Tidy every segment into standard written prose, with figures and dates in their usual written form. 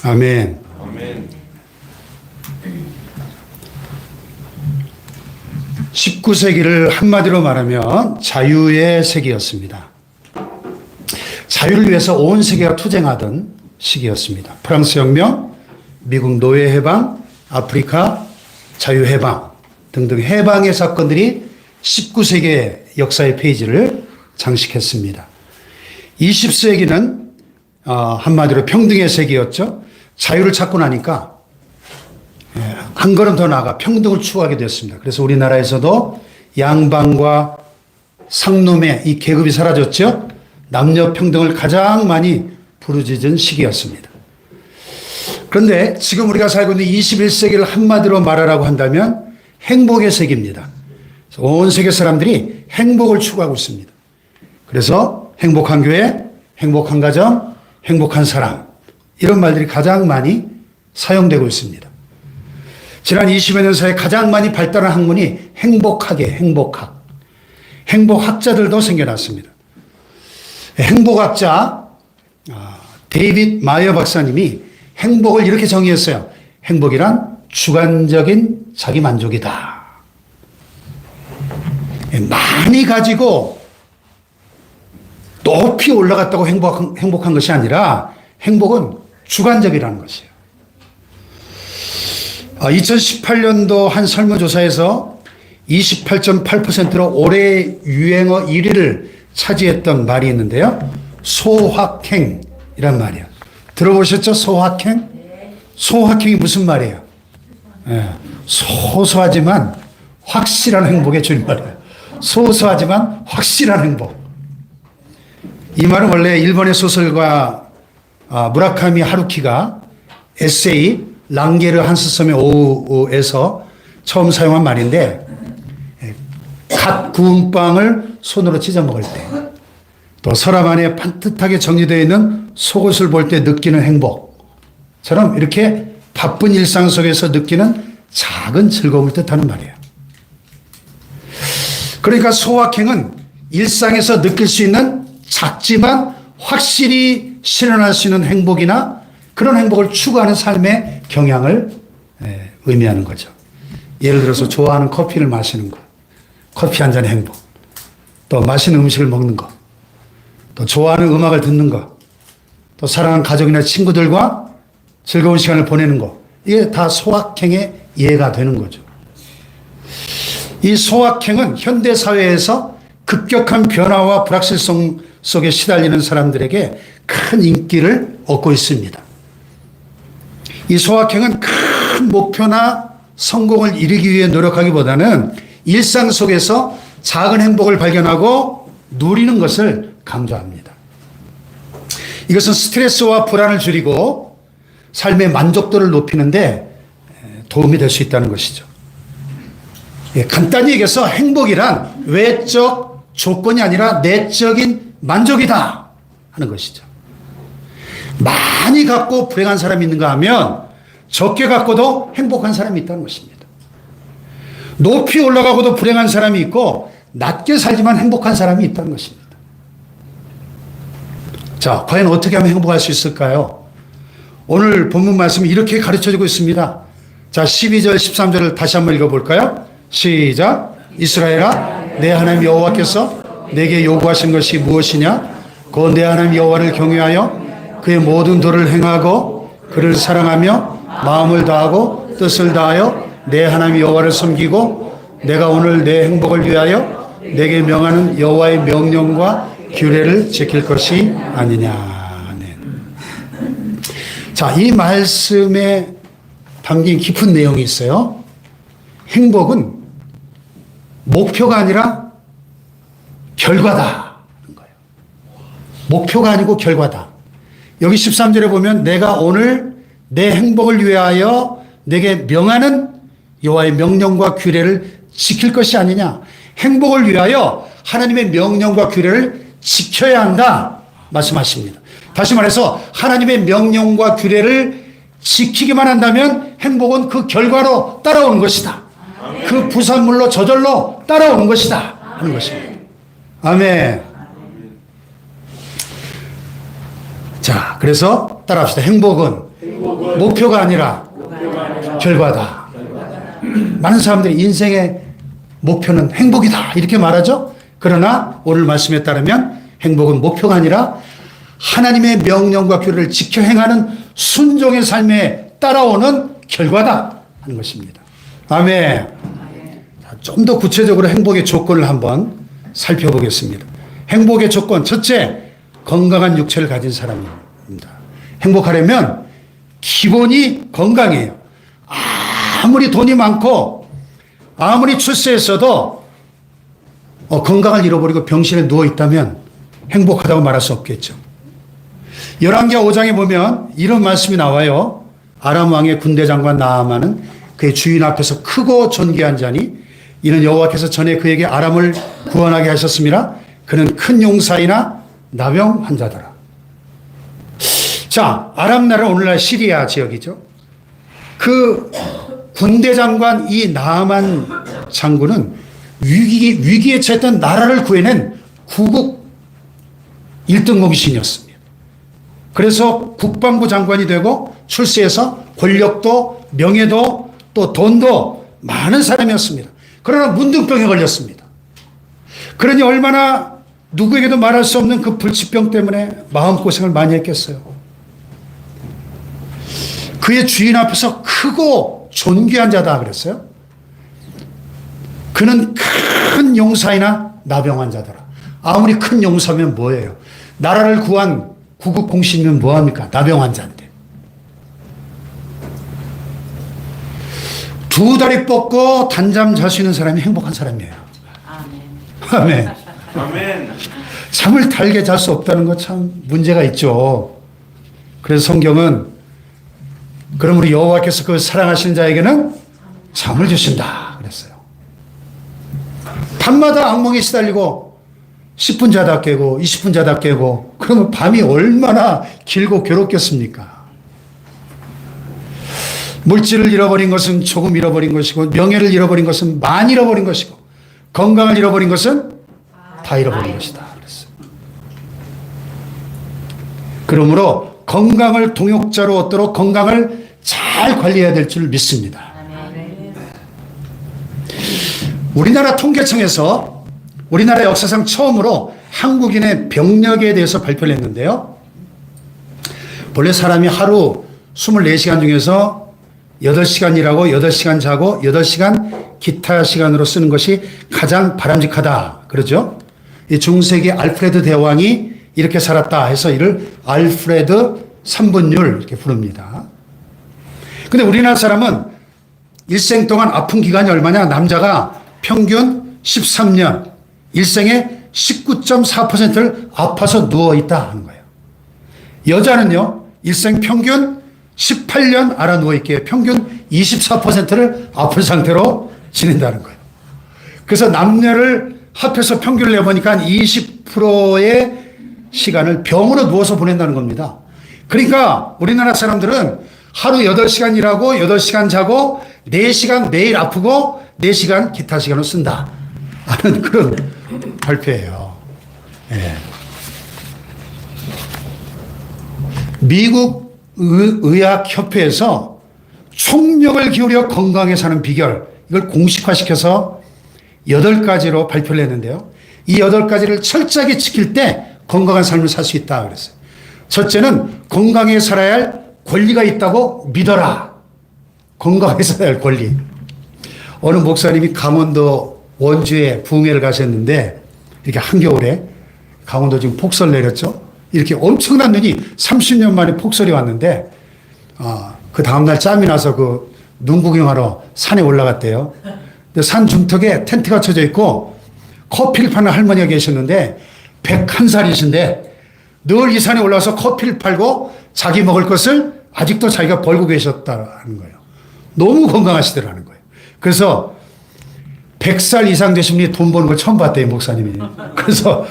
아멘. 19세기를 한마디로 말하면 자유의 세기였습니다. 자유를 위해서 온 세계가 투쟁하던 시기였습니다. 프랑스 혁명, 미국 노예 해방, 아프리카 자유 해방 등등 해방의 사건들이 19세기의 역사의 페이지를 장식했습니다. 20세기는 한마디로 평등의 세기였죠. 자유를 찾고 나니까 한 걸음 더 나아가 평등을 추구하게 됐습니다. 그래서 우리나라에서도 양반과 상놈의 이 계급이 사라졌죠. 남녀 평등을 가장 많이 부르짖은 시기였습니다. 그런데 지금 우리가 살고 있는 21세기를 한마디로 말하라고 한다면 행복의 세기입니다. 온 세계 사람들이 행복을 추구하고 있습니다. 그래서 행복한 교회, 행복한 가정, 행복한 사람 이런 말들이 가장 많이 사용되고 있습니다. 지난 20여 년 사이에 가장 많이 발달한 학문이 행복학이에요. 행복학. 행복학자들도 생겨났습니다. 행복학자 데이빗 마이어 박사님이 행복을 이렇게 정의했어요. 행복이란 주관적인 자기만족이다. 많이 가지고 높이 올라갔다고 행복한 것이 아니라 행복은 주관적이라는 것이에요. 2018년도 한 설문조사에서 28.8%로 올해 유행어 1위를 차지했던 말이 있는데요. 소확행이란 말이에요. 들어보셨죠? 소확행? 소확행이 무슨 말이에요? 소소하지만 확실한 행복의 줄임말이에요. 소소하지만 확실한 행복. 이 말은 원래 일본의 소설가 무라카미 하루키가 에세이 랑게르 한스섬의 오후에서 처음 사용한 말인데 갓 구운 빵을 손으로 찢어 먹을 때, 또 서랍 안에 반듯하게 정리되어 있는 속옷을 볼 때 느끼는 행복처럼 이렇게 바쁜 일상 속에서 느끼는 작은 즐거움을 뜻하는 말이에요. 그러니까 소확행은 일상에서 느낄 수 있는 작지만 확실히 실현할 수 있는 행복이나 그런 행복을 추구하는 삶의 경향을 의미하는 거죠. 예를 들어서 좋아하는 커피를 마시는 것, 커피 한 잔의 행복, 또 맛있는 음식을 먹는 것, 또 좋아하는 음악을 듣는 것, 또 사랑하는 가족이나 친구들과 즐거운 시간을 보내는 것, 이게 다 소확행의 예가 되는 거죠. 이 소확행은 현대사회에서 급격한 변화와 불확실성 속에 시달리는 사람들에게 큰 인기를 얻고 있습니다. 이 소확행은 큰 목표나 성공을 이루기 위해 노력하기보다는 일상 속에서 작은 행복을 발견하고 누리는 것을 강조합니다. 이것은 스트레스와 불안을 줄이고 삶의 만족도를 높이는데 도움이 될 수 있다는 것이죠. 간단히 얘기해서 행복이란 외적 조건이 아니라 내적인 만족이다 하는 것이죠. 많이 갖고 불행한 사람이 있는가 하면 적게 갖고도 행복한 사람이 있다는 것입니다. 높이 올라가고도 불행한 사람이 있고 낮게 살지만 행복한 사람이 있다는 것입니다. 자, 과연 어떻게 하면 행복할 수 있을까요? 오늘 본문 말씀이 이렇게 가르쳐주고 있습니다. 자, 12절 13절을 다시 한번 읽어볼까요? 시작. 이스라엘아, 내 하나님 여호와께서 내게 요구하신 것이 무엇이냐? 곧 내 하나님 여호와를 경외하여 그의 모든 도를 행하고 그를 사랑하며 마음을 다하고 뜻을 다하여 내 하나님 여호와를 섬기고 내가 오늘 내 행복을 위하여 내게 명하는 여호와의 명령과 규례를 지킬 것이 아니냐. 네. 자, 이 말씀에 담긴 깊은 내용이 있어요. 행복은 목표가 아니라 결과다. 목표가 아니고 결과다. 여기 13절에 보면 내가 오늘 내 행복을 위하여 내게 명하는 여호와의 명령과 규례를 지킬 것이 아니냐. 행복을 위하여 하나님의 명령과 규례를 지켜야 한다 말씀하십니다. 다시 말해서 하나님의 명령과 규례를 지키기만 한다면 행복은 그 결과로 따라오는 것이다. 그 부산물로 저절로 따라오는 것이다 하는 것입니다. 아멘. 자, 그래서 따라합시다. 행복은 목표가 아니라 결과다. 많은 사람들이 인생의 목표는 행복이다 이렇게 말하죠. 그러나 오늘 말씀에 따르면 행복은 목표가 아니라 하나님의 명령과 규례를 지켜 행하는 순종의 삶에 따라오는 결과다 하는 것입니다. 아멘. 좀 더 구체적으로 행복의 조건을 한번 살펴보겠습니다. 행복의 조건 첫째, 건강한 육체를 가진 사람입니다. 행복하려면 기본이 건강이에요. 아무리 돈이 많고 아무리 출세했어도 건강을 잃어버리고 병실에 누워 있다면 행복하다고 말할 수 없겠죠. 열왕기하 5장에 보면 이런 말씀이 나와요. 아람 왕의 군대 장관 나아만은 그의 주인 앞에서 크고 존귀한 자니 이는 여호와께서 전에 그에게 아람을 구원하게 하셨습니다. 그는 큰 용사이나 나병 환자더라. 자, 아람 나라 오늘날 시리아 지역이죠. 그 군대 장관 이 나아만 장군은 위기에 처했던 나라를 구해낸 구국 1등 공신이었습니다. 그래서 국방부 장관이 되고 출세해서 권력도 명예도 또 돈도 많은 사람이었습니다. 그러나 문둥병에 걸렸습니다. 그러니 얼마나 누구에게도 말할 수 없는 그 불치병 때문에 마음고생을 많이 했겠어요. 그의 주인 앞에서 크고 존귀한 자다 그랬어요. 그는 큰 용사이나 나병 환자더라. 아무리 큰 용사면 뭐예요? 나라를 구한 구국 공신이면 뭐합니까? 나병 환자인데. 두 다리 뻗고 단잠 잘 수 있는 사람이 행복한 사람이에요. 아멘. 아멘. 잠을 달게 잘 수 없다는 거 참 문제가 있죠. 그래서 성경은 그러므로 여호와께서 그 사랑하시는 자에게는 잠을 주신다 그랬어요. 밤마다 악몽에 시달리고 10분 자다 깨고 20분 자다 깨고 그러면 밤이 얼마나 길고 괴롭겠습니까? 물질을 잃어버린 것은 조금 잃어버린 것이고 명예를 잃어버린 것은 많이 잃어버린 것이고 건강을 잃어버린 것은 다 잃어버린 것이다 그랬어요. 그러므로 건강을 동역자로 얻도록 건강을 잘 관리해야 될 줄 믿습니다. 우리나라 통계청에서 우리나라 역사상 처음으로 한국인의 병력에 대해서 발표를 했는데요. 원래 사람이 하루 24시간 중에서 8시간 일하고 8시간 자고 8시간 기타 시간으로 쓰는 것이 가장 바람직하다 그러죠. 이 중세기 알프레드 대왕이 이렇게 살았다 해서 이를 알프레드 3분율 이렇게 부릅니다. 근데 우리나라 사람은 일생 동안 아픈 기간이 얼마냐? 남자가 평균 13년, 일생의 19.4%를 아파서 누워있다 하는 거예요. 여자는요, 일생 평균 18년 알아 누워있기에 평균 24%를 아픈 상태로 지낸다는 거예요. 그래서 남녀를 합해서 평균을 내보니까 20%의 시간을 병으로 누워서 보낸다는 겁니다. 그러니까 우리나라 사람들은 하루 8시간 일하고 8시간 자고 4시간 매일 아프고 4시간 기타 시간을 쓴다 하는 그런 발표예요. 네. 미국 의학협회에서 총력을 기울여 건강하게 사는 비결 이걸 공식화시켜서 8가지로 발표를 했는데요. 이 8가지를 철저하게 지킬 때 건강한 삶을 살 수 있다 그랬어요. 첫째는 건강하게 살아야 할 권리가 있다고 믿어라. 건강하게 살아야 할 권리. 어느 목사님이 강원도 원주에 부흥회를 가셨는데 이렇게 한겨울에 강원도 지금 폭설 내렸죠. 이렇게 엄청난 눈이 30년 만에 폭설이 왔는데 그 다음날 짬이 나서 그 눈 구경하러 산에 올라갔대요. 근데 산 중턱에 텐트가 쳐져 있고 커피를 파는 할머니가 계셨는데 101살이신데 늘 이 산에 올라와서 커피를 팔고 자기 먹을 것을 아직도 자기가 벌고 계셨다는 거예요. 너무 건강하시더라는 거예요. 그래서 100살 이상 되신 분이 돈 버는 걸 처음 봤대요, 목사님이. 그래서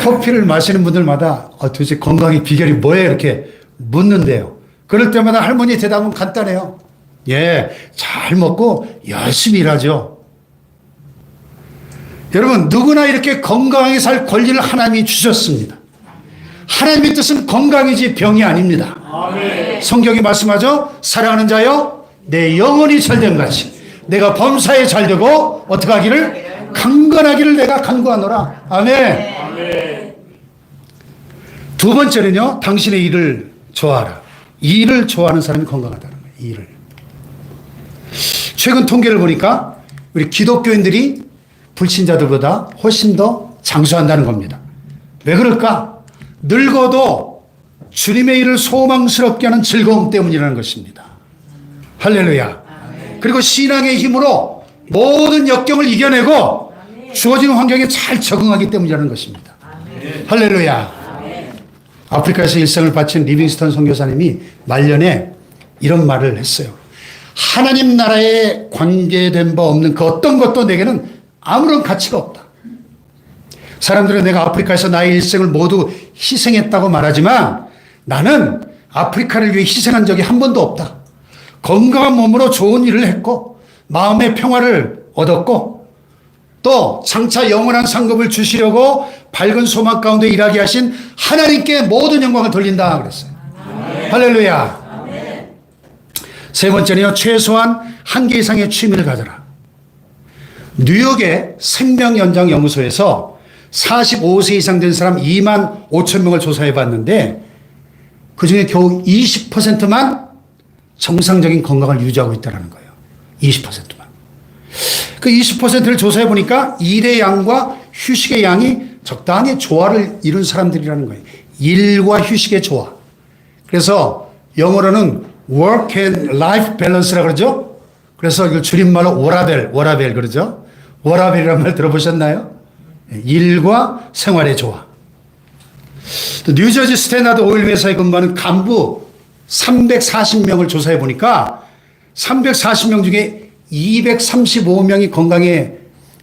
커피를 마시는 분들마다 도대체 건강의 비결이 뭐예요? 이렇게 묻는데요. 그럴 때마다 할머니 대답은 간단해요. 예, 잘 먹고 열심히 일하죠. 여러분, 누구나 이렇게 건강하게 살 권리를 하나님이 주셨습니다. 하나님의 뜻은 건강이지 병이 아닙니다. 성경이 말씀하죠. 사랑하는 자여 내 영혼이 잘된 같이 내가 범사에 잘되고 어떻게 하기를 강건하기를 내가 간구하노라. 아멘. 두 번째는요. 당신의 일을 좋아하라. 일을 좋아하는 사람이 건강하다는 거예요. 일을. 최근 통계를 보니까 우리 기독교인들이 불신자들보다 훨씬 더 장수한다는 겁니다. 왜 그럴까? 늙어도 주님의 일을 소망스럽게 하는 즐거움 때문이라는 것입니다. 할렐루야. 그리고 신앙의 힘으로 모든 역경을 이겨내고 주어진 환경에 잘 적응하기 때문이라는 것입니다. 할렐루야. 아프리카에서 일생을 바친 리빙스턴 선교사님이 말년에 이런 말을 했어요. 하나님 나라에 관계된 바 없는 그 어떤 것도 내게는 아무런 가치가 없다. 사람들은 내가 아프리카에서 나의 일생을 모두 희생했다고 말하지만 나는 아프리카를 위해 희생한 적이 한 번도 없다. 건강한 몸으로 좋은 일을 했고 마음의 평화를 얻었고 또 장차 영원한 상급을 주시려고 밝은 소망 가운데 일하게 하신 하나님께 모든 영광을 돌린다 그랬어요. 할렐루야. 세 번째는요. 최소한 한 개 이상의 취미를 가져라. 뉴욕의 생명연장연구소에서 45세 이상 된 사람 2만 5천 명을 조사해 봤는데 그중에 겨우 20%만 정상적인 건강을 유지하고 있다는 거예요. 20%만. 그 20%를 조사해 보니까 일의 양과 휴식의 양이 적당히 조화를 이룬 사람들이라는 거예요. 일과 휴식의 조화. 그래서 영어로는 work and life balance라고 그러죠. 그래서 이걸 줄임말로 워라벨 그러죠. 워라벨이라는 말 들어보셨나요? 일과 생활의 조화. 또 뉴저지 스탠다드 오일 회사에 근무하는 간부 340명을 조사해 보니까 340명 중에 235명이 건강에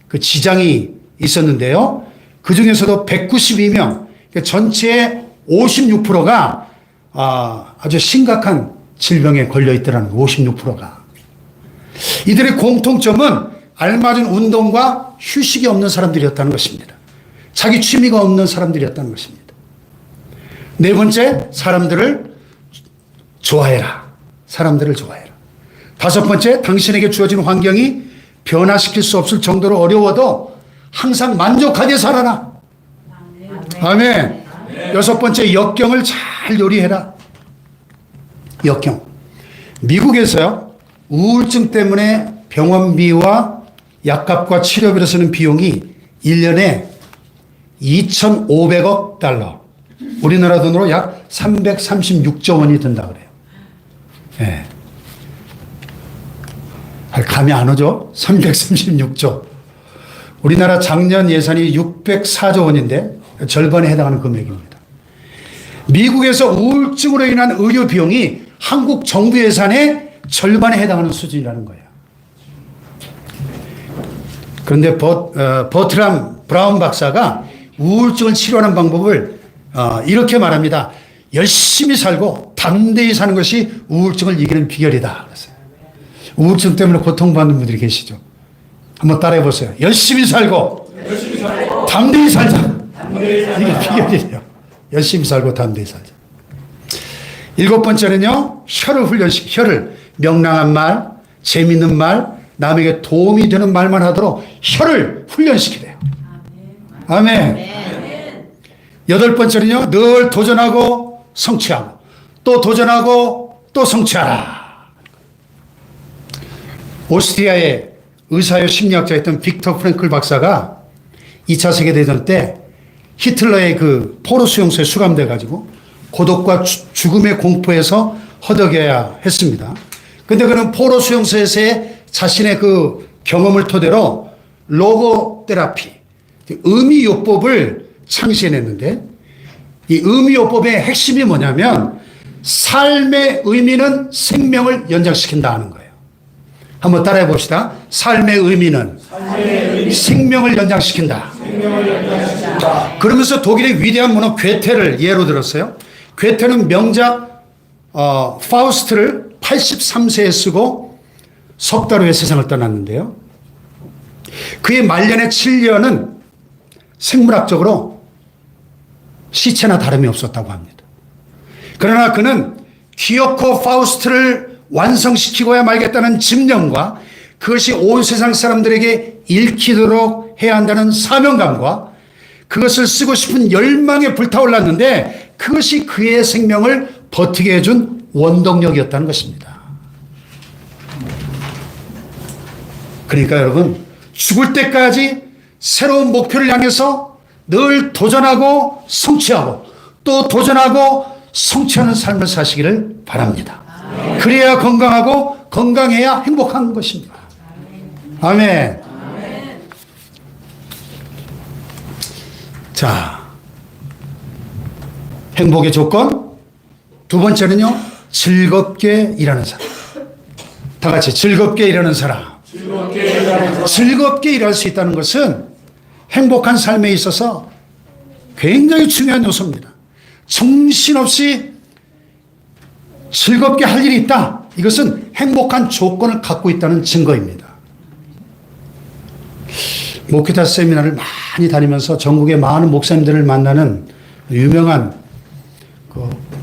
그 지장이 있었는데요. 그 중에서도 192명, 전체의 56%가 아주 심각한 질병에 걸려 있더라는 56%가. 이들의 공통점은 알맞은 운동과 휴식이 없는 사람들이었다는 것입니다. 자기 취미가 없는 사람들이었다는 것입니다. 네 번째, 사람들을 좋아해라. 사람들을 좋아해라. 다섯 번째, 당신에게 주어진 환경이 변화시킬 수 없을 정도로 어려워도 항상 만족하게 살아라. 아멘. 여섯 번째, 역경을 잘 요리해라. 역경. 미국에서요, 우울증 때문에 병원비와 약값과 치료비로 쓰는 비용이 1년에 2,500억 달러. 우리나라 돈으로 약 336조 원이 든다 그래요. 예. 감이 안 오죠? 336조. 우리나라 작년 예산이 604조 원인데 절반에 해당하는 금액입니다. 미국에서 우울증으로 인한 의료 비용이 한국 정부 예산의 절반에 해당하는 수준이라는 거예요. 그런데 버트람 브라운 박사가 우울증을 치료하는 방법을 이렇게 말합니다. 열심히 살고 담대히 사는 것이 우울증을 이기는 비결이다. 그랬어요. 우울증 때문에 고통받는 분들이 계시죠. 한번 따라해 보세요. 열심히 살고 담대히 살자. 이게 비결이에요. 열심히 살고 담대히 살자. 일곱 번째는요. 혀를 명랑한 말, 재미있는 말, 남에게 도움이 되는 말만 하도록 혀를 훈련시키래요. 아멘. 여덟 번째는요. 늘 도전하고 성취하고 또 도전하고 또 성취하라. 오스트리아의 의사요 심리학자였던 빅터 프랭클 박사가 2차 세계대전 때 히틀러의 그 포로 수용소에 수감돼 가지고 고독과 죽음의 공포에서 허덕여야 했습니다. 근데 그는 포로 수용소에서의 자신의 그 경험을 토대로 로고 테라피, 의미요법을 창시해냈는데 이 의미요법의 핵심이 뭐냐면 삶의 의미는 생명을 연장시킨다 하는 거예요. 한번 따라해 봅시다. 삶의 의미는 생명을 연장시킨다. 그러면서 독일의 위대한 문학 괴테를 예로 들었어요. 괴테는 명작 파우스트를 83세에 쓰고 석 달 후에 세상을 떠났는데요. 그의 말년의 7년은 생물학적으로 시체나 다름이 없었다고 합니다. 그러나 그는 귀여코 파우스트를 완성시키고야 말겠다는 집념과 그것이 온 세상 사람들에게 읽히도록 해야 한다는 사명감과 그것을 쓰고 싶은 열망에 불타올랐는데 그것이 그의 생명을 버티게 해준 원동력이었다는 것입니다. 그러니까 여러분, 죽을 때까지 새로운 목표를 향해서 늘 도전하고 성취하고 또 도전하고 성취하는 삶을 사시기를 바랍니다. 그래야 건강하고 건강해야 행복한 것입니다. 아멘. 자, 행복의 조건 두 번째는요, 즐겁게 일하는 사람. 다 같이 즐겁게 일하는 사람. 즐겁게 일할 수 있다는 것은 행복한 삶에 있어서 굉장히 중요한 요소입니다. 정신없이 즐겁게 할 일이 있다. 이것은 행복한 조건을 갖고 있다는 증거입니다. 목회자 세미나를 많이 다니면서 전국의 많은 목사님들을 만나는 유명한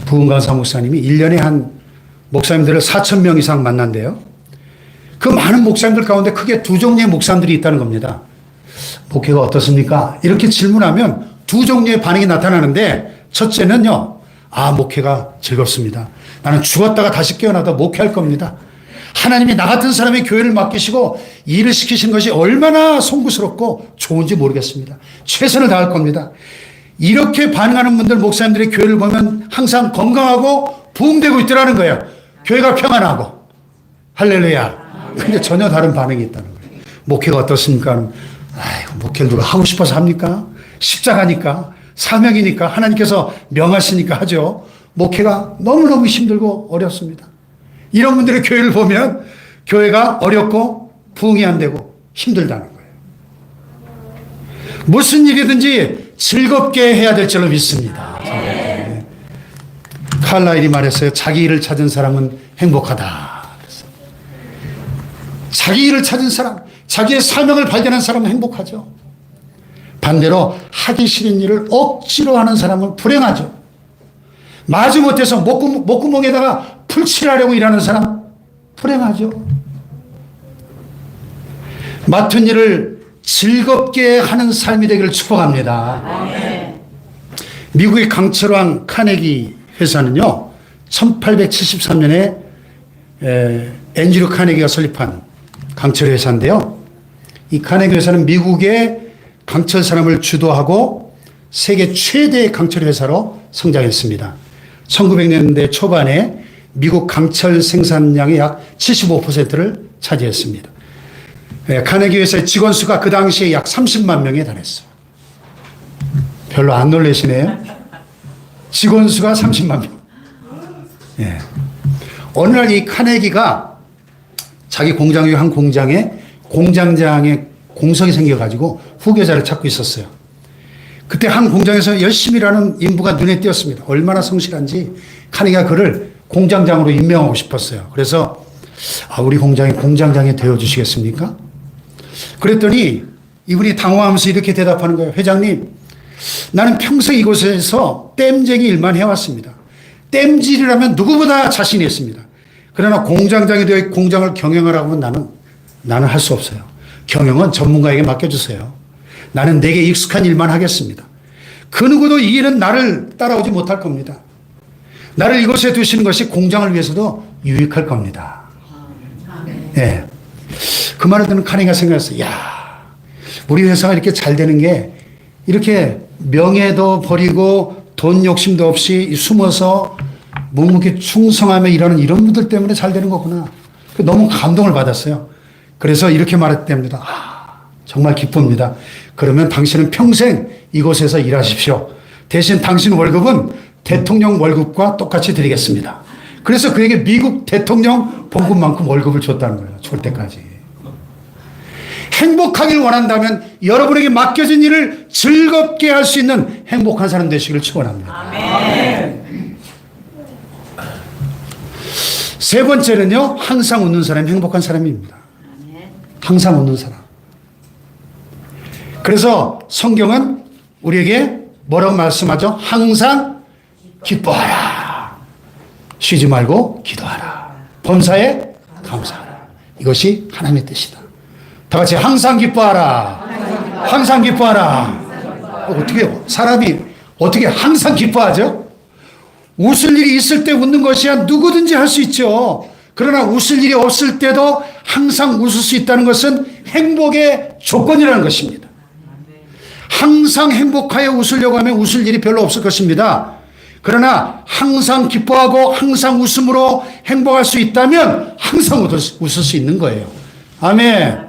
부흥강사 목사님이 1년에 한 목사님들을 4,000명 이상 만난대요. 그 많은 목사님들 가운데 크게 두 종류의 목사님들이 있다는 겁니다. 목회가 어떻습니까? 이렇게 질문하면 두 종류의 반응이 나타나는데 첫째는요, 목회가 즐겁습니다. 나는 죽었다가 다시 깨어나도 목회할 겁니다. 하나님이 나 같은 사람의 교회를 맡기시고 일을 시키신 것이 얼마나 송구스럽고 좋은지 모르겠습니다. 최선을 다할 겁니다. 이렇게 반응하는 분들, 목사님들의 교회를 보면 항상 건강하고 부흥되고 있더라는 거예요. 교회가 평안하고. 할렐루야. 근데 전혀 다른 반응이 있다는 거예요. 목회가 어떻습니까? 목회를 누가 하고 싶어서 합니까? 십자가니까, 사명이니까, 하나님께서 명하시니까 하죠. 목회가 너무너무 힘들고 어렵습니다. 이런 분들의 교회를 보면 교회가 어렵고 부흥이 안 되고 힘들다는 거예요. 무슨 일이든지 즐겁게 해야 될 줄로 믿습니다. 네. 칼라일이 말했어요. 자기 일을 찾은 사람은 행복하다. 자기 일을 찾은 사람, 자기의 사명을 발견한 사람은 행복하죠. 반대로 하기 싫은 일을 억지로 하는 사람은 불행하죠. 마지못해서 목구멍에다가 풀칠하려고 일하는 사람 불행하죠. 맡은 일을 즐겁게 하는 삶이 되기를 축복합니다. 아멘. 미국의 강철왕 카네기 회사는요, 1873년에 앤드류 카네기가 설립한 강철 회사인데요. 이 카네기 회사는 미국의 강철 산업을 주도하고 세계 최대의 강철 회사로 성장했습니다. 1900년대 초반에 미국 강철 생산량의 약 75%를 차지했습니다. 카네기 회사의 직원 수가 그 당시에 약 30만 명에 달했어요. 별로 안 놀라시네요. 직원 수가 30만 명. 예. 어느 날 이 카네기가 자기 공장 중 한 공장에 공장장의 공석이 생겨가지고 후계자를 찾고 있었어요. 그때 한 공장에서 열심히 일하는 인부가 눈에 띄었습니다. 얼마나 성실한지 카네기가 그를 공장장으로 임명하고 싶었어요. 그래서 우리 공장의 공장장이 되어주시겠습니까? 그랬더니 이분이 당황하면서 이렇게 대답하는 거예요. 회장님, 나는 평생 이곳에서 땜쟁이 일만 해왔습니다. 땜질이라면 누구보다 자신이 있습니다. 그러나 공장장이 되어 공장을 경영하라고 하면 나는 할 수 없어요. 경영은 전문가에게 맡겨주세요. 나는 내게 익숙한 일만 하겠습니다. 그 누구도 이 일은 나를 따라오지 못할 겁니다. 나를 이곳에 두시는 것이 공장을 위해서도 유익할 겁니다. 예. 그 말을 듣는 카네기가 생각했어요. 우리 회사가 이렇게 잘 되는 게 이렇게 명예도 버리고 돈 욕심도 없이 숨어서 묵묵히 충성하며 일하는 이런 분들 때문에 잘 되는 거구나. 너무 감동을 받았어요. 그래서 이렇게 말했답니다. 정말 기쁩니다. 그러면 당신은 평생 이곳에서 일하십시오. 대신 당신 월급은 대통령 월급과 똑같이 드리겠습니다. 그래서 그에게 미국 대통령 봉급만큼 월급을 줬다는 거예요. 죽을 때까지. 행복하길 원한다면 여러분에게 맡겨진 일을 즐겁게 할 수 있는 행복한 사람 되시기를 축원합니다. 아멘. 세 번째는요, 항상 웃는 사람이 행복한 사람입니다. 항상 웃는 사람. 그래서 성경은 우리에게 뭐라고 말씀하죠? 항상 기뻐하라. 쉬지 말고 기도하라. 범사에 감사하라. 이것이 하나님의 뜻이다. 다 같이 항상 기뻐하라. 항상 기뻐하라. 어떻게 사람이 어떻게 항상 기뻐하죠? 웃을 일이 있을 때 웃는 것이야 누구든지 할 수 있죠. 그러나 웃을 일이 없을 때도 항상 웃을 수 있다는 것은 행복의 조건이라는 것입니다. 항상 행복하여 웃으려고 하면 웃을 일이 별로 없을 것입니다. 그러나 항상 기뻐하고 항상 웃음으로 행복할 수 있다면 항상 웃을 수 있는 거예요. 아멘.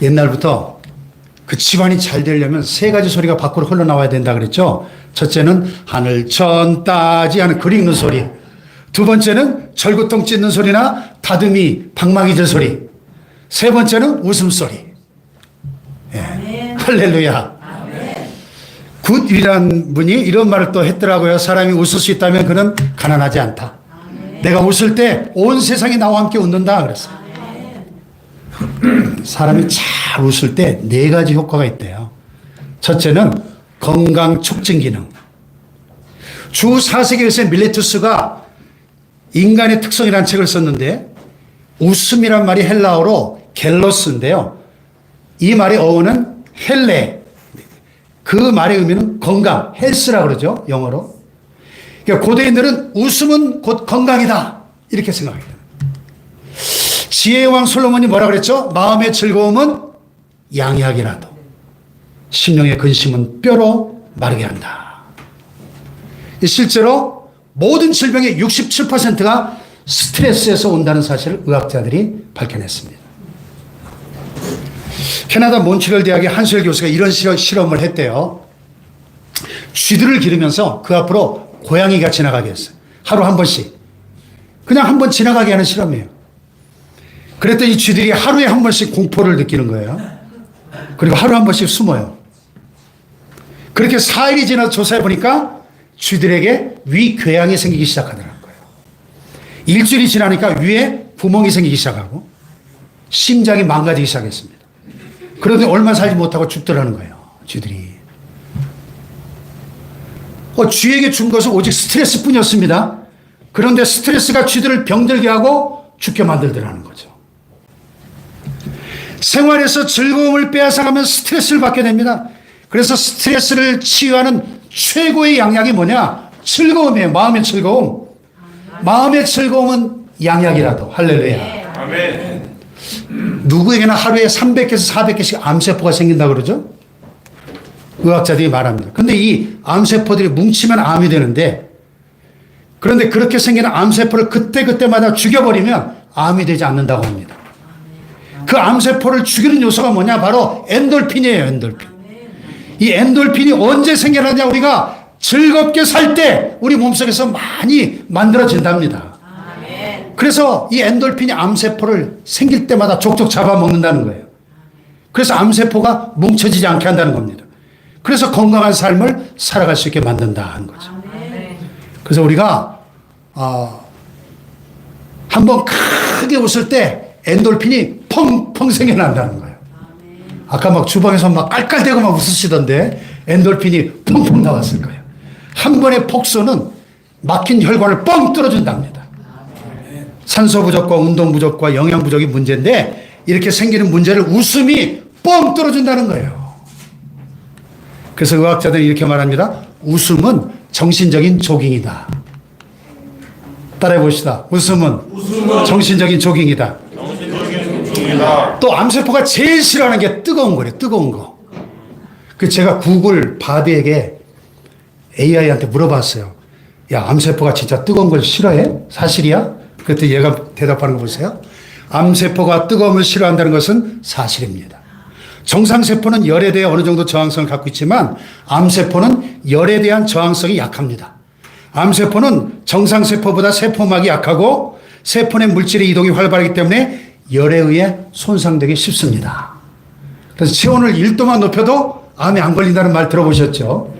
옛날부터 그 집안이 잘 되려면 세 가지 소리가 밖으로 흘러나와야 된다 그랬죠. 첫째는 하늘천 따지 하는 글 읽는 소리. 두 번째는 절구통 찢는 소리나 다듬이 방망이질 소리. 세 번째는 웃음소리. 예. 할렐루야. 굿이란 분이 이런 말을 또 했더라고요. 사람이 웃을 수 있다면 그는 가난하지 않다. 내가 웃을 때 온 세상이 나와 함께 웃는다 그랬어요. 사람이 잘 웃을 때 네 가지 효과가 있대요. 첫째는 건강 촉진 기능. 주 4세기에서 밀레투스가 인간의 특성이라는 책을 썼는데 웃음이란 말이 헬라어로 갤로스인데요. 이 말의 어원은 헬레. 그 말의 의미는 건강, 헬스라고 그러죠. 영어로. 그러니까 고대인들은 웃음은 곧 건강이다. 이렇게 생각합니다. 지혜의 왕 솔로몬이 뭐라 그랬죠? 마음의 즐거움은 양약이라도 심령의 근심은 뼈로 마르게 한다. 실제로 모든 질병의 67%가 스트레스에서 온다는 사실을 의학자들이 밝혀냈습니다. 캐나다 몬트리올 대학의 한수열 교수가 이런 실험을 했대요. 쥐들을 기르면서 그 앞으로 고양이가 지나가게 했어요. 하루 한 번씩. 그냥 한 번 지나가게 하는 실험이에요. 그랬더니 쥐들이 하루에 한 번씩 공포를 느끼는 거예요. 그리고 하루 한 번씩 숨어요. 그렇게 4일이 지나서 조사해 보니까 쥐들에게 위궤양이 생기기 시작하더라는 거예요. 일주일이 지나니까 위에 구멍이 생기기 시작하고 심장이 망가지기 시작했습니다. 그런데 얼마 살지 못하고 죽더라는 거예요. 쥐들이. 쥐에게 준 것은 오직 스트레스뿐이었습니다. 그런데 스트레스가 쥐들을 병들게 하고 죽게 만들더라는 거죠. 생활에서 즐거움을 빼앗아가면 스트레스를 받게 됩니다. 그래서 스트레스를 치유하는 최고의 양약이 뭐냐? 즐거움이에요. 마음의 즐거움. 마음의 즐거움은 양약이라도. 할렐루야. 아멘. 누구에게나 하루에 300개에서 400개씩 암세포가 생긴다고 그러죠? 의학자들이 말합니다. 근데 이 암세포들이 뭉치면 암이 되는데 그런데 그렇게 생기는 암세포를 그때그때마다 죽여버리면 암이 되지 않는다고 합니다. 그 암세포를 죽이는 요소가 뭐냐? 바로 엔돌핀이에요. 엔돌핀. 이 엔돌핀이 언제 생겨나냐? 우리가 즐겁게 살 때 우리 몸속에서 많이 만들어진답니다. 그래서 이 엔돌핀이 암세포를 생길 때마다 족족 잡아먹는다는 거예요. 그래서 암세포가 뭉쳐지지 않게 한다는 겁니다. 그래서 건강한 삶을 살아갈 수 있게 만든다는 거죠. 그래서 우리가 한번 크게 웃을 때 엔돌핀이 펑펑 생겨난다는 거예요. 아까 막 주방에서 막 깔깔대고 막 웃으시던데 엔돌핀이 펑펑 나왔을 거예요. 한 번의 폭소는 막힌 혈관을 뻥 뚫어준답니다. 산소 부족과 운동 부족과 영양 부족이 문제인데 이렇게 생기는 문제를 웃음이 뻥 뚫어준다는 거예요. 그래서 의학자들이 이렇게 말합니다. 웃음은 정신적인 조깅이다. 따라해 봅시다. 웃음은 정신적인 조깅이다. 또 암세포가 제일 싫어하는 게 뜨거운 거래요. 뜨거운 거. 그 제가 구글 바드에게 AI한테 물어봤어요. 야, 암세포가 진짜 뜨거운 걸 싫어해? 사실이야? 그랬더니 얘가 대답하는 거 보세요. 암세포가 뜨거움을 싫어한다는 것은 사실입니다. 정상세포는 열에 대해 어느 정도 저항성을 갖고 있지만 암세포는 열에 대한 저항성이 약합니다. 암세포는 정상세포보다 세포막이 약하고 세포 내 물질의 이동이 활발하기 때문에 열에 의해 손상되기 쉽습니다. 그래서 체온을 1도만 높여도 암에 안 걸린다는 말 들어보셨죠?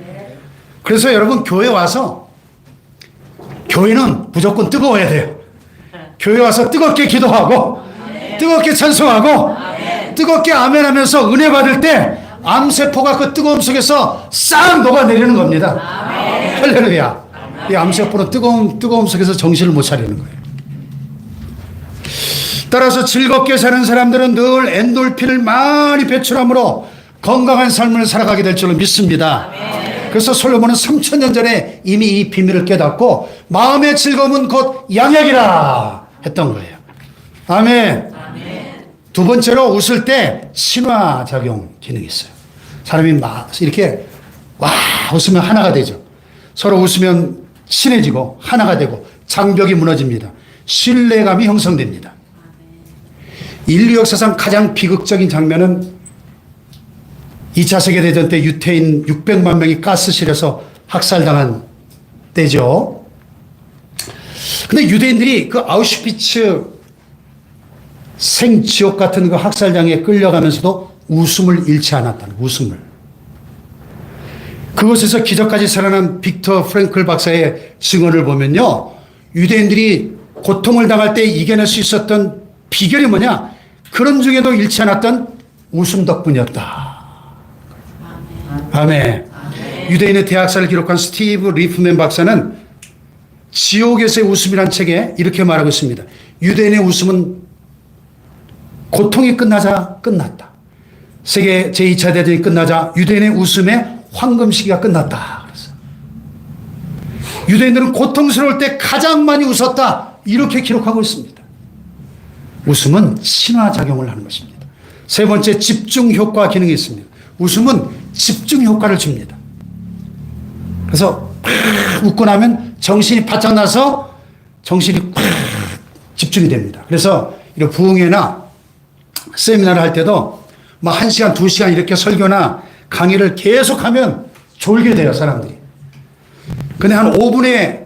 그래서 여러분 교회 와서 교회는 무조건 뜨거워야 돼요. 교회 와서 뜨겁게 기도하고 뜨겁게 찬송하고 뜨겁게 아멘하면서 은혜 받을 때 암세포가 그 뜨거움 속에서 싹 녹아내리는 겁니다. 할렐루야. 이 암세포는 뜨거움 속에서 정신을 못 차리는 거예요. 따라서 즐겁게 사는 사람들은 늘 엔돌핀을 많이 배출함으로 건강한 삶을 살아가게 될 줄로 믿습니다. 그래서 솔로몬은 3000년 전에 이미 이 비밀을 깨닫고 마음의 즐거움은 곧 양약이라 했던 거예요. 아멘. 두 번째로 웃을 때 친화작용 기능이 있어요. 사람이 막 이렇게 와 웃으면 하나가 되죠. 서로 웃으면 친해지고 하나가 되고 장벽이 무너집니다. 신뢰감이 형성됩니다. 인류 역사상 가장 비극적인 장면은 2차 세계대전 때 유태인 600만 명이 가스실에서 학살당한 때죠. 근데 유대인들이 그 아우슈비츠 생지옥 같은 그 학살장에 끌려가면서도 웃음을 잃지 않았다는, 웃음을. 그곳에서 기적까지 살아난 빅터 프랭클 박사의 증언을 보면요, 유대인들이 고통을 당할 때 이겨낼 수 있었던 비결이 뭐냐? 그런 중에도 잃지 않았던 웃음 덕분이었다. 아멘. 유대인의 대학살을 기록한 스티브 리프맨 박사는 지옥에서의 웃음이란 책에 이렇게 말하고 있습니다. 유대인의 웃음은 고통이 끝나자 끝났다. 세계 제2차 대전이 끝나자 유대인의 웃음의 황금 시기가 끝났다. 그래서 유대인들은 고통스러울 때 가장 많이 웃었다. 이렇게 기록하고 있습니다. 웃음은 친화작용을 하는 것입니다. 세 번째, 집중 효과 기능이 있습니다. 웃음은 집중 효과를 줍니다. 그래서 웃고 나면 정신이 바짝 나서 정신이 집중이 됩니다. 그래서 이런 부흥회나 세미나를 할 때도 뭐 1시간, 2시간 이렇게 설교나 강의를 계속하면 졸게 돼요, 사람들이. 근데 한 5분에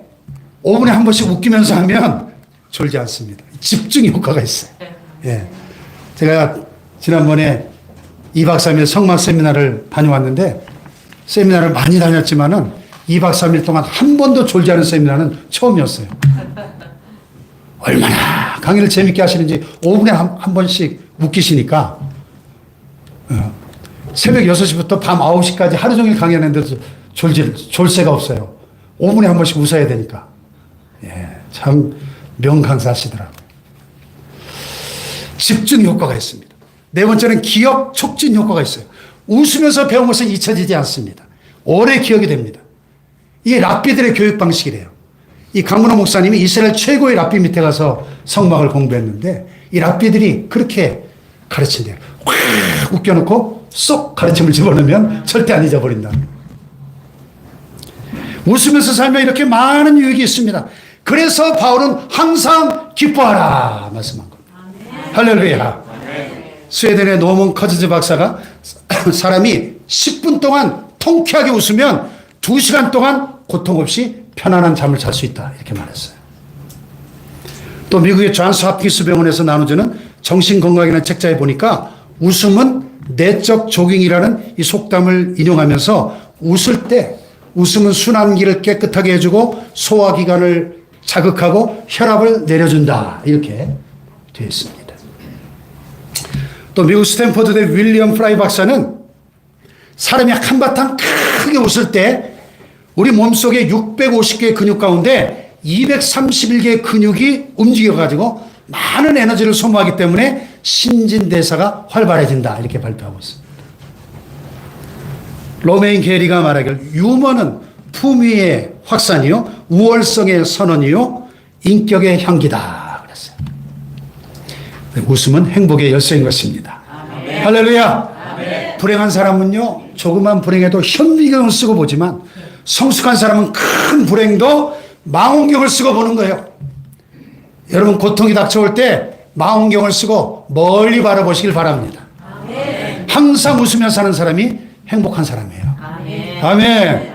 한 번씩 웃기면서 하면 졸지 않습니다. 집중 효과가 있어요. 예. 제가 지난번에 2박 3일 성막 세미나를 다녀왔는데, 세미나를 많이 다녔지만은 2박 3일 동안 한 번도 졸지 않은 세미나는 처음이었어요. 얼마나 강의를 재밌게 하시는지 5분에 한 번씩 웃기시니까, 새벽 6시부터 밤 9시까지 하루 종일 강의하는데도 졸 새가 없어요. 5분에 한 번씩 웃어야 되니까. 예, 참 명강사시더라고요. 집중 효과가 있습니다. 네 번째는 기억 촉진 효과가 있어요. 웃으면서 배운 것은 잊혀지지 않습니다. 오래 기억이 됩니다. 이게 랍비들의 교육 방식이래요. 이 강문호 목사님이 이스라엘 최고의 랍비 밑에 가서 성막을 공부했는데, 이 랍비들이 그렇게 가르친대요. 확 웃겨놓고 쏙 가르침을 집어넣으면 절대 안 잊어버린다. 웃으면서 살면 이렇게 많은 유익이 있습니다. 그래서 바울은 항상 기뻐하라 말씀한 겁니다. 할렐루야. 스웨덴의 노먼 커즈즈 박사가 사람이 10분 동안 통쾌하게 웃으면 2시간 동안 고통 없이 편안한 잠을 잘 수 있다, 이렇게 말했어요. 또 미국의 존스 홉킨스 병원에서 나눠주는 정신건강이라는 책자에 보니까 웃음은 내적 조깅이라는 이 속담을 인용하면서 웃을 때 웃음은 순환기를 깨끗하게 해주고 소화기관을 자극하고 혈압을 내려준다, 이렇게 되어 있습니다. 또 미국 스탠퍼드대 윌리엄 프라이 박사는 사람이 한바탕 크게 웃을 때 우리 몸속에 650개의 근육 가운데 231개의 근육이 움직여가지고 많은 에너지를 소모하기 때문에 신진대사가 활발해진다, 이렇게 발표하고 있습니다. 로메인 게리가 말하길 유머는 품위의 확산이요, 우월성의 선언이요, 인격의 향기다 그랬어요. 웃음은 행복의 열쇠인 것입니다. 아멘. 할렐루야. 아멘. 불행한 사람은요, 조그만 불행에도 현미경을 쓰고 보지만 성숙한 사람은 큰 불행도 망원경을 쓰고 보는 거예요. 여러분, 고통이 닥쳐올 때 망원경을 쓰고 멀리 바라보시길 바랍니다. 아멘. 항상 웃으며 사는 사람이 행복한 사람이에요. 아멘. 아멘.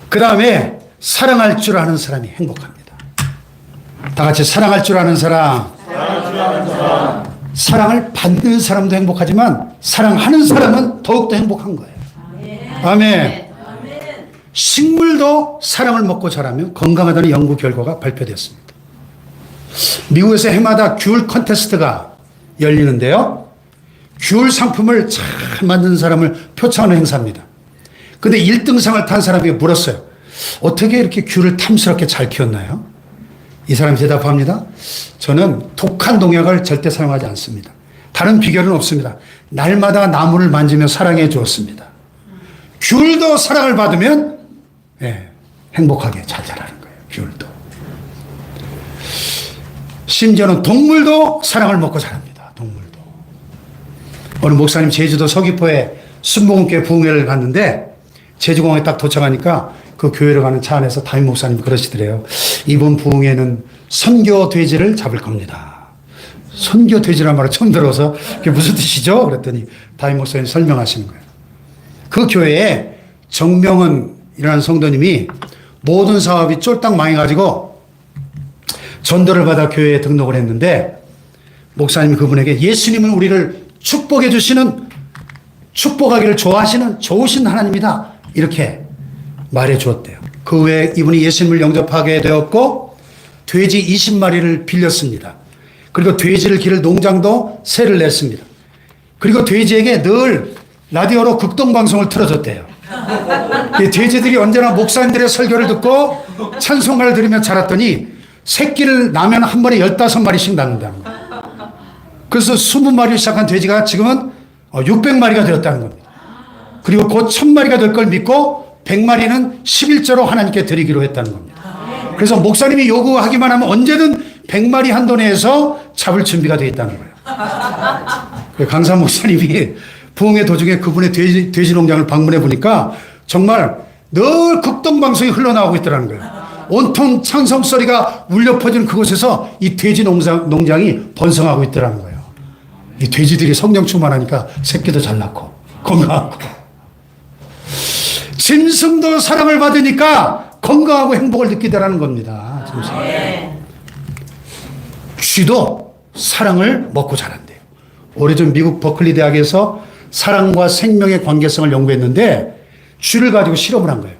그 다음에 사랑할 줄 아는 사람이 행복합니다. 다 같이 사랑할 줄 아는 사람. 사랑을 받는 사람도 행복하지만 사랑하는 사람은 더욱더 행복한 거예요. 아멘. 식물도 사랑을 먹고 자라면 건강하다는 연구 결과가 발표됐습니다. 미국에서 해마다 귤 컨테스트가 열리는데요, 귤 상품을 잘 만든 사람을 표창하는 행사입니다. 근데 1등상을 탄 사람에게 물었어요. 어떻게 이렇게 귤을 탐스럽게 잘 키웠나요? 이 사람이 대답합니다. 저는 독한 농약을 절대 사용하지 않습니다. 다른 비결은 없습니다. 날마다 나무를 만지며 사랑해 주었습니다. 귤도 사랑을 받으면 행복하게 잘 자라는 거예요. 귤도. 심지어는 동물도 사랑을 먹고 자랍니다. 동물도. 어느 목사님 제주도 서귀포에 순복음교회 부흥회를 갔는데 제주공항에 딱 도착하니까 그 교회로 가는 차 안에서 담임 목사님이 그러시더래요. 이번 부흥회는 선교 돼지를 잡을 겁니다. 선교 돼지라는 말을 처음 들어서 그게 무슨 뜻이죠? 그랬더니 담임 목사님이 설명하시는 거예요. 그 교회에 정명은이라는 성도님이 모든 사업이 쫄딱 망해가지고 전도를 받아 교회에 등록을 했는데 목사님이 그분에게 예수님은 우리를 축복해 주시는, 축복하기를 좋아하시는 좋으신 하나님이다, 이렇게 말해 주었대요. 그 후에 이분이 예수님을 영접하게 되었고 돼지 20마리를 빌렸습니다. 그리고 돼지를 기를 농장도 세를 냈습니다. 그리고 돼지에게 늘 라디오로 극동방송을 틀어줬대요. 이 돼지들이 언제나 목사님들의 설교를 듣고 찬송가를 들으며 자랐더니 새끼를 낳으면 한 번에 15마리씩 낳는다는 거예요. 그래서 20마리를 시작한 돼지가 지금은 600마리가 되었다는 겁니다. 그리고 곧 1000마리가 될 걸 믿고 100마리는 11조로 하나님께 드리기로 했다는 겁니다. 그래서 목사님이 요구하기만 하면 언제든 100마리 한도 내에서 잡을 준비가 되어 있다는 거예요. 강사 목사님이 부흥회 도중에 그분의 돼지 농장을 방문해 보니까 정말 늘 극동방송이 흘러나오고 있더라는 거예요. 온통 찬송 소리가 울려 퍼지는 그곳에서 이 돼지 농장이 번성하고 있더라는 거예요. 이 돼지들이 성령 충만하니까 새끼도 잘 낳고 건강하고, 짐승도 사랑을 받으니까 건강하고 행복을 느끼더라는 겁니다. 쥐도 사랑을 먹고 자란대요. 오래전 미국 버클리 대학에서 사랑과 생명의 관계성을 연구했는데 쥐를 가지고 실험을 한 거예요.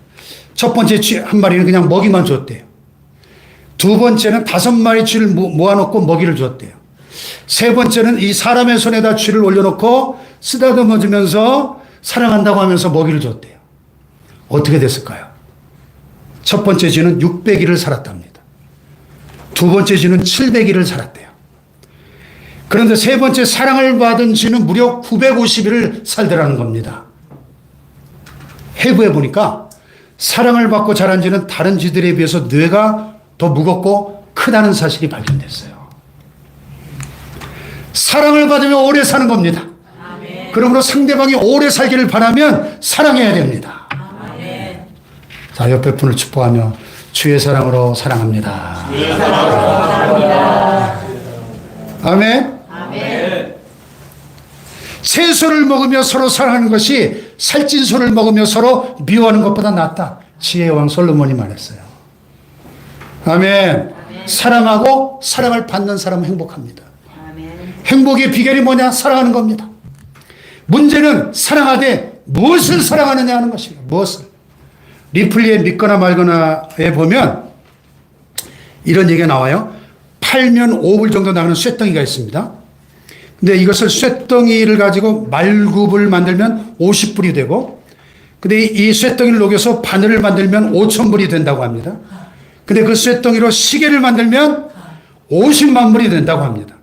첫 번째 쥐 한 마리는 그냥 먹이만 줬대요. 두 번째는 5마리 쥐를 모아놓고 먹이를 줬대요. 세 번째는 이 사람의 손에다 쥐를 올려놓고 쓰다듬어 주면서 사랑한다고 하면서 먹이를 줬대요. 어떻게 됐을까요? 첫 번째 쥐는 600일을 살았답니다. 두 번째 쥐는 700일을 살았대요. 그런데 세 번째 사랑을 받은 쥐는 무려 950일을 살더라는 겁니다. 해부해 보니까 사랑을 받고 자란 쥐는 다른 쥐들에 비해서 뇌가 더 무겁고 크다는 사실이 발견됐어요. 사랑을 받으면 오래 사는 겁니다. 아멘. 그러므로 상대방이 오래 살기를 바라면 사랑해야 됩니다. 아멘. 자, 옆에 분을 축복하며 주의 사랑으로 사랑합니다. 주의 사랑으로 사랑합니다. 아멘. 아멘. 채소를 먹으며 서로 사랑하는 것이 살찐 소를 먹으며 서로 미워하는 것보다 낫다. 지혜의 왕 솔로몬이 말했어요. 아멘. 아멘. 사랑하고 사랑을 받는 사람은 행복합니다. 아멘. 행복의 비결이 뭐냐? 사랑하는 겁니다. 문제는 사랑하되 무엇을 사랑하느냐 하는 것입니다. 무엇을. 리플리의 믿거나 말거나에 보면 이런 얘기가 나와요. 팔면 5불 정도 나가는 쇳덩이가 있습니다. 근데 이것을 쇳덩이를 가지고 말굽을 만들면 50불이 되고, 근데 이 쇳덩이를 녹여서 바늘을 만들면 5,000불이 된다고 합니다. 근데 그 쇳덩이로 시계를 만들면 50만 불이 된다고 합니다.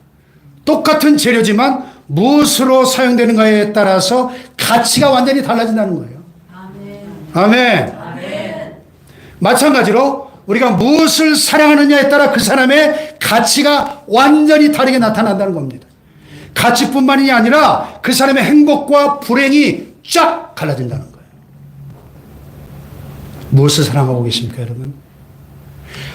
똑같은 재료지만 무엇으로 사용되는가에 따라서 가치가 완전히 달라진다는 거예요. 아멘. 아멘. 마찬가지로 우리가 무엇을 사랑하느냐에 따라 그 사람의 가치가 완전히 다르게 나타난다는 겁니다. 가치뿐만이 아니라 그 사람의 행복과 불행이 쫙 갈라진다는 거예요. 무엇을 사랑하고 계십니까, 여러분?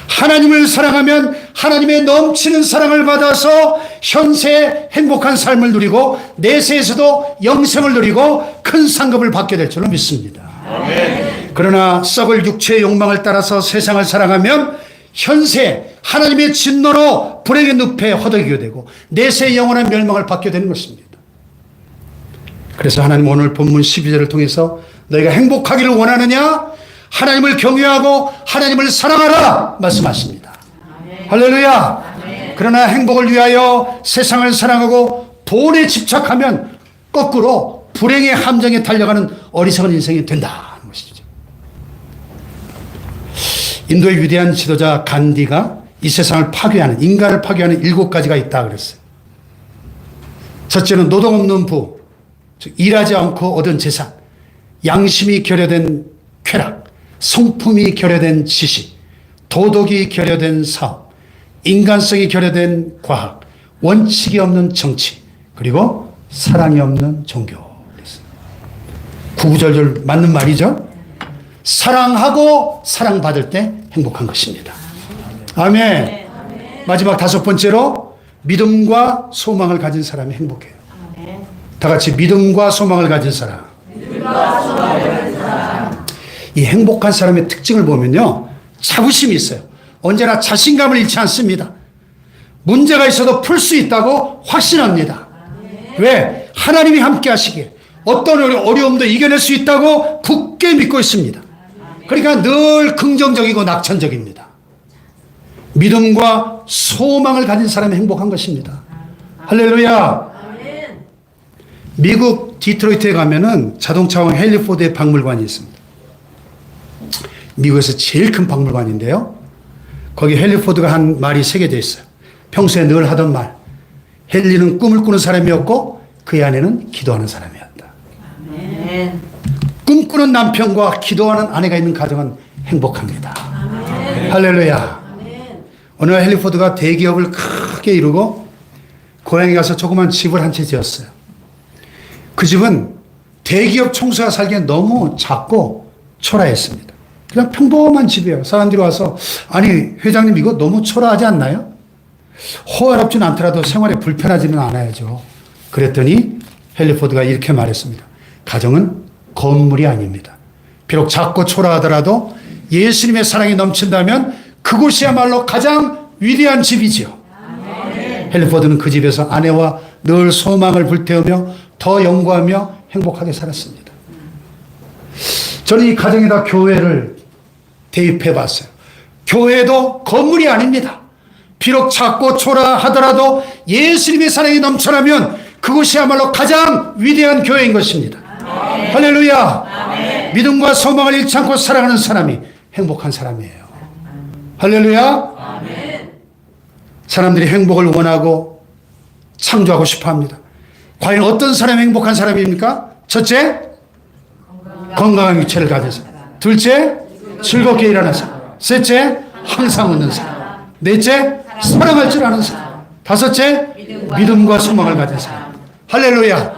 하나님을 사랑하면 하나님의 넘치는 사랑을 받아서 현세에 행복한 삶을 누리고 내세에서도 영생을 누리고 큰 상급을 받게 될 줄로 믿습니다. 아멘. 그러나 썩을 육체의 욕망을 따라서 세상을 사랑하면 현세 하나님의 진노로 불행의 늪에 허덕이게 되고 내세의 영원한 멸망을 받게 되는 것입니다. 그래서 하나님 오늘 본문 12절을 통해서 너희가 행복하기를 원하느냐? 하나님을 경외하고 하나님을 사랑하라 말씀하십니다. 아멘. 할렐루야. 아멘. 그러나 행복을 위하여 세상을 사랑하고 돈에 집착하면 거꾸로 불행의 함정에 달려가는 어리석은 인생이 된다는 것이죠. 인도의 위대한 지도자 간디가 이 세상을 파괴하는, 인간을 파괴하는 7가지가 있다 그랬어요. 첫째는 노동 없는 부, 즉 일하지 않고 얻은 재산, 양심이 결여된 쾌락, 성품이 결여된 지식, 도덕이 결여된 사업, 인간성이 결여된 과학, 원칙이 없는 정치, 그리고 사랑이 없는 종교. 구구절절 맞는 말이죠. 사랑하고 사랑받을 때 행복한 것입니다. 아멘. 마지막 5번째로 믿음과 소망을 가진 사람이 행복해요. 다 같이 믿음과 소망을 가진 사람. 이 행복한 사람의 특징을 보면요, 자부심이 있어요. 언제나 자신감을 잃지 않습니다. 문제가 있어도 풀 수 있다고 확신합니다. 왜? 하나님이 함께 하시기에 어떤 어려움도 이겨낼 수 있다고 굳게 믿고 있습니다. 그러니까 늘 긍정적이고 낙천적입니다. 믿음과 소망을 가진 사람이 행복한 것입니다. 할렐루야. 미국 디트로이트에 가면은 자동차왕 헨리 포드의 박물관이 있습니다. 미국에서 제일 큰 박물관인데요. 거기 헨리 포드가 한 말이 새겨져 있어요. 평소에 늘 하던 말. 헨리는 꿈을 꾸는 사람이었고 그의 아내는 기도하는 사람이었다. 아멘. 꿈꾸는 남편과 기도하는 아내가 있는 가정은 행복합니다. 아멘. 할렐루야. 아멘. 어느 날 헨리 포드가 대기업을 크게 이루고 고향에 가서 조그만 집을 한 채 지었어요. 그 집은 대기업 총수가 살기엔 너무 작고 초라했습니다. 그냥 평범한 집이에요. 사람들이 와서 아니 회장님 이거 너무 초라하지 않나요? 호화롭지는 않더라도 생활에 불편하지는 않아야죠. 그랬더니 헨리 포드가 이렇게 말했습니다. 가정은 건물이 아닙니다. 비록 작고 초라하더라도 예수님의 사랑이 넘친다면 그곳이야말로 가장 위대한 집이지요. 헨리 포드는 그 집에서 아내와 늘 소망을 불태우며 더 연구하며 행복하게 살았습니다. 저는 이 가정에다 교회를 대입해 봤어요. 교회도 건물이 아닙니다. 비록 작고 초라하더라도 예수님의 사랑이 넘쳐나면 그곳이야말로 가장 위대한 교회인 것입니다. 아멘. 할렐루야. 아멘. 믿음과 소망을 잃지 않고 살아가는 사람이 행복한 사람이에요. 할렐루야. 아멘. 사람들이 행복을 원하고 창조하고 싶어합니다. 과연 어떤 사람이 행복한 사람입니까? 첫째, 건강한 육체를 가진 사람. 둘째, 즐겁게 일하는 사람. 셋째, 항상 웃는 사람. 넷째, 사랑할 줄 아는 사람. 다섯째, 믿음과 소망을 가진 사람. 할렐루야.